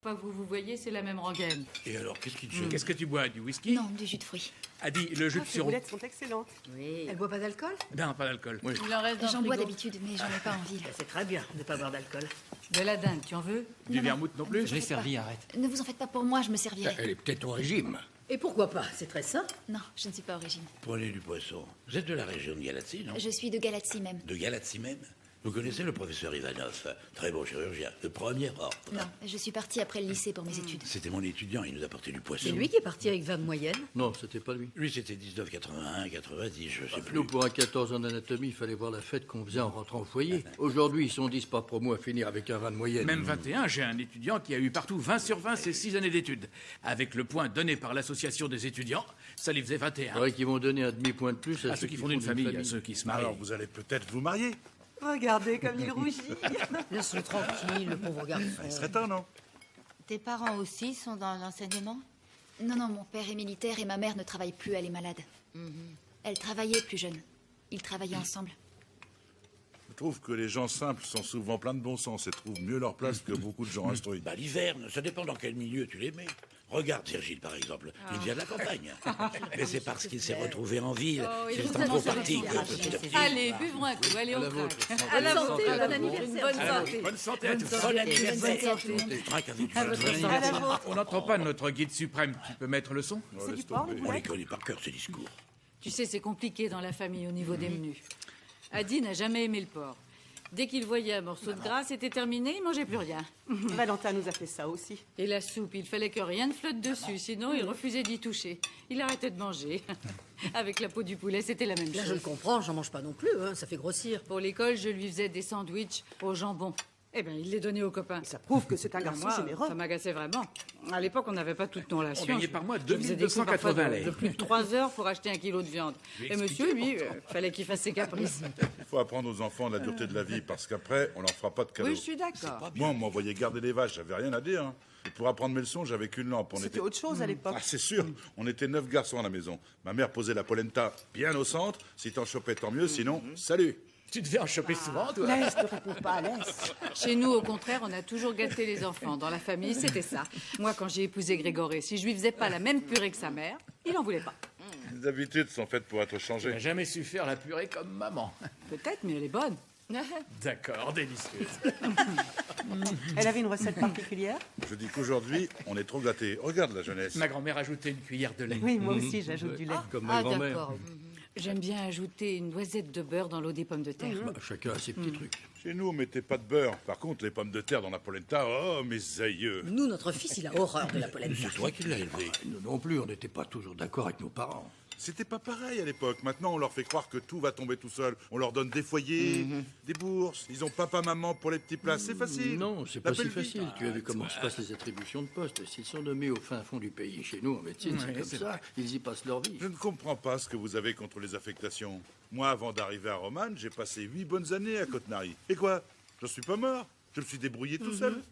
Pas que vous voyez, c'est la même rengaine. Et alors, qu'est-ce qui te gêne? Qu'est-ce que tu bois? Du whisky? Non, du jus de fruits. Adi, le jus de Ces sirop. boulettes sont excellentes. Oui. Elle boit pas d'alcool? Non, pas d'alcool. Oui. Il en reste dans le J'en bois frigo. d'habitude, mais j'en ai pas envie. là. C'est très bien de ne pas boire d'alcool. De la dinde, tu en veux? Du vermouth non plus? Je l'ai servi, arrête. Ne vous en faites pas pour moi, je me servirai. Elle est peut-être au régime. Et pourquoi pas? C'est très sain. Non, je ne suis pas au régime. Prenez du poisson. Vous êtes de la région de Galatsi, non? Je suis de Galatsi même. De Galatsi même? Vous connaissez le professeur Ivanov? Très bon chirurgien, de premier ordre. Non, je suis partie après le lycée pour mes études. C'était mon étudiant, il nous apportait du poisson. C'est lui qui est parti avec 20 de moyenne. Non, c'était pas lui. Lui, c'était 1981, 90, je sais plus. Nous, pour un 14 en anatomie, il fallait voir la fête qu'on faisait en rentrant au foyer. Aujourd'hui, ils sont 10 par promo à finir avec un 20 de moyenne. Même 21, j'ai un étudiant qui a eu partout 20 sur 20 ces 6 années d'études. Avec le point donné par l'association des étudiants, ça lui faisait 21. C'est vrai qu'ils vont donner un demi-point de plus À ceux qui font une famille, à ceux qui se marient. Alors, vous allez peut-être vous marier. Regardez comme il rougit. Laisse-le tranquille, le pauvre garçon. Il serait temps, non? Tes parents aussi sont dans l'enseignement? Non, non, mon père est militaire et ma mère ne travaille plus, elle est malade. Elle travaillait plus jeune. Ils travaillaient ensemble. Je trouve que les gens simples sont souvent pleins de bon sens et trouvent mieux leur place que beaucoup de gens instruits. Bah, l'hiverne, ça dépend dans quel milieu tu les mets. Regarde Virgile, par exemple. Il vient de la campagne. Mais c'est parce qu'il s'est retrouvé en ville. il C'est vous un trop annonce parti la que petit à petit. Allez, buvons un coup, allez, on vôtre. craque. À la santé, bon Une bonne santé. Bonne santé à tous. Bon anniversaire. Bonne santé. Je craque avec À la vôtre. On n'entend pas notre guide suprême. Tu peux mettre le son? Oh, C'est laisse du porc, tomber. les On les boulettes? connaît par cœur, ces discours. Tu sais, c'est compliqué dans la famille au niveau des menus. Adi n'a jamais aimé le porc. Dès qu'il voyait un morceau de gras, c'était terminé, il mangeait plus rien. Valentin nous a fait ça aussi. Et la soupe, il fallait que rien ne flotte dessus, sinon il refusait d'y toucher. Il arrêtait de manger. Avec la peau du poulet, c'était la même Là, je le chose. comprends, j'en mange pas non plus, hein, ça fait grossir. Pour l'école, je lui faisais des sandwichs au jambon. Eh bien, il les donnait aux copains. Ça prouve que c'est un garçon Moi, généreux. ça m'agaçait vraiment. À l'époque, on n'avait pas toutes nos rations. On gagnait par mois Je faisais des coups parfois 2280 de lei. plus de 3 heures pour acheter 1 kilo de viande. Et monsieur, lui, fallait qu'il fasse ses caprices. Il faut apprendre aux enfants la dureté de la vie parce qu'après, on leur fera pas de cadeaux. Oui, je suis d'accord. Moi, on m'envoyait garder les vaches, j'avais rien à dire. Hein. Et pour apprendre mes leçons, j'avais qu'une lampe. On C'était était... autre chose à l'époque. Ah, c'est sûr. On était 9 garçons à la maison. Ma mère posait la polenta bien au centre. Si t'en chopais, tant mieux. Sinon, salut. Tu devais en choper souvent, toi? Laisse, ne réponds pas, laisse. Chez nous, au contraire, on a toujours gâté les enfants. Dans la famille, c'était ça. Moi, quand j'ai épousé Grégory, si je lui faisais pas la même purée que sa mère, il en voulait pas. Les habitudes sont faites pour être Tu n'as changées. jamais su faire la purée comme maman. Peut-être, mais elle est bonne. D'accord, délicieuse. Elle avait une recette particulière? Je dis qu'aujourd'hui, on est trop gâtés. Regarde la jeunesse. Ma grand-mère ajoutait une cuillère de lait. Oui, moi aussi, j'ajoute du lait. Comme ma grand-mère. d'accord. J'aime bien ajouter une noisette de beurre dans l'eau des pommes de terre. Bah, chacun a ses petits trucs. Chez nous, on mettait pas de beurre. Par contre, les pommes de terre dans la polenta, oh, mes aïeux. Nous, notre fils, il a horreur de la polenta. C'est toi qui l'as élevé. Nous non plus, on n'était pas toujours d'accord avec nos parents. C'était pas pareil à l'époque. Maintenant, on leur fait croire que tout va tomber tout seul. On leur donne des foyers, des bourses. Ils ont papa, maman pour les petits plats. C'est facile. Non, c'est La pas si belle vie. facile. Tu as vu comment se passent les attributions de poste. S'ils sont nommés au fin fond du pays, chez nous, en médecine, c'est Ouais, comme c'est ça. Ils y passent leur vie. Je ne comprends pas ce que vous avez contre les affectations. Moi, avant d'arriver à Romane, j'ai passé 8 bonnes années à Côte-Nary. Et quoi? Je suis pas mort. Je me suis débrouillé tout seul.